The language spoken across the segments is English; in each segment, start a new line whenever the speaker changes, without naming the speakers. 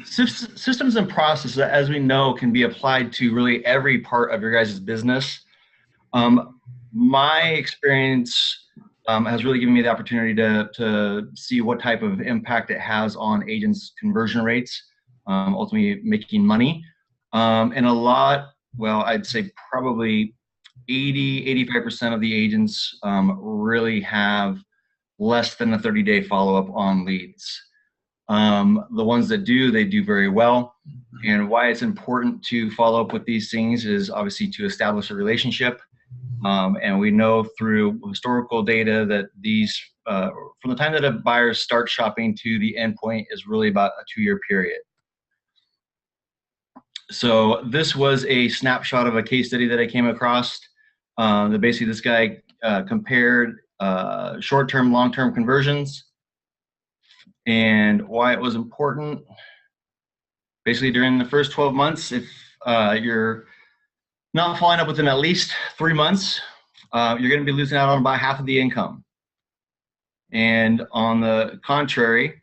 Systems and processes, as we know, can be applied to really every part of your guys' business. My experience has really given me the opportunity to see what type of impact it has on agents' conversion rates, ultimately making money. And a lot, well, I'd say probably 85% of the agents really have less than a 30-day follow-up on leads. The ones that do, they do very well. And why it's important to follow up with these things is obviously to establish a relationship. And we know through historical data that these, from the time that a buyer starts shopping to the end point is really about a 2-year period. So this was a snapshot of a case study that I came across. That basically this guy compared short-term, long-term conversions and why it was important. Basically, during the first 12 months, if you're not following up within at least 3 months, you're going to be losing out on about half of the income. And on the contrary,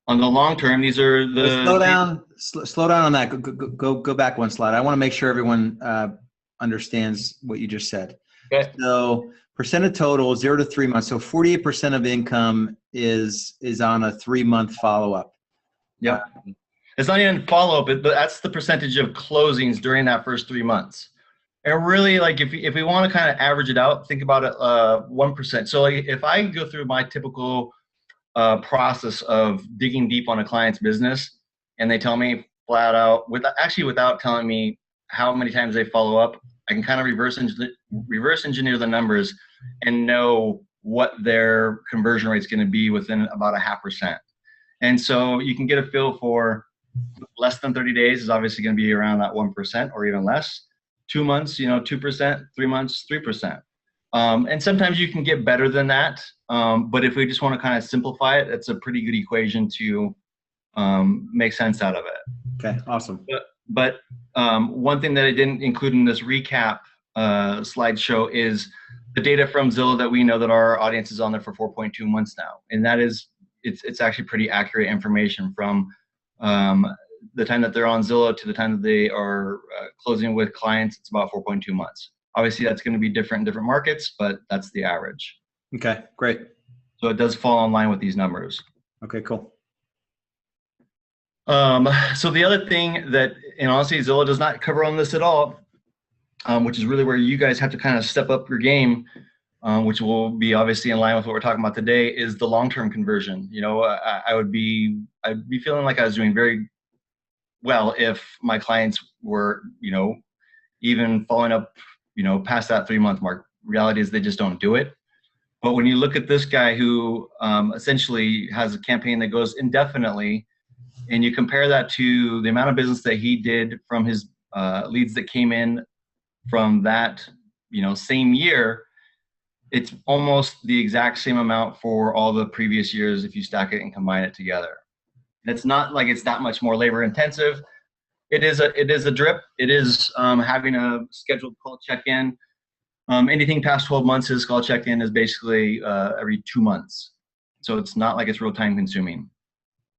on the long term, these are the
slow down on that. Go back one slide. I want to make sure everyone understands what you just said.
Okay.
So percent of total 0 to 3 months. So 48% of income is on a 3-month follow up.
Yeah. It's not even follow-up, but that's the percentage of closings during that first 3 months. And really, like if we want to kind of average it out, think about it 1%. So like if I go through my typical process of digging deep on a client's business, and they tell me flat out, without telling me how many times they follow up, I can kind of reverse engineer the numbers and know what their conversion rate is going to be within about 0.5%. And so you can get a feel for less than 30 days is obviously going to be around that 1% or even less. 2 months, 2%, 3 months, 3%. And sometimes you can get better than that. But if we just want to kind of simplify it, it's a pretty good equation to make sense out of it.
Okay, awesome.
But one thing that I didn't include in this recap slideshow is the data from Zillow that we know that our audience is on there for 4.2 months now. And that is, it's actually pretty accurate information from the time that they're on Zillow to the time that they are closing with clients. It's about 4.2 months. Obviously, that's going to be different in different markets, but that's the average.
Okay, great.
So it does fall in line with these numbers.
Okay, cool.
So the other thing that, and honestly, Zillow does not cover on this at all, which is really where you guys have to kind of step up your game, which will be obviously in line with what we're talking about today, is the long-term conversion. I'd be feeling like I was doing very well if my clients were, even following up, past that 3-month mark. Reality is they just don't do it. But when you look at this guy who essentially has a campaign that goes indefinitely, and you compare that to the amount of business that he did from his leads that came in from that, same year, it's almost the exact same amount for all the previous years if you stack it and combine it together. And it's not like it's that much more labor intensive. It is a drip. It is having a scheduled call check-in. Anything past 12 months, his call check-in is basically every 2 months. So it's not like it's real time consuming.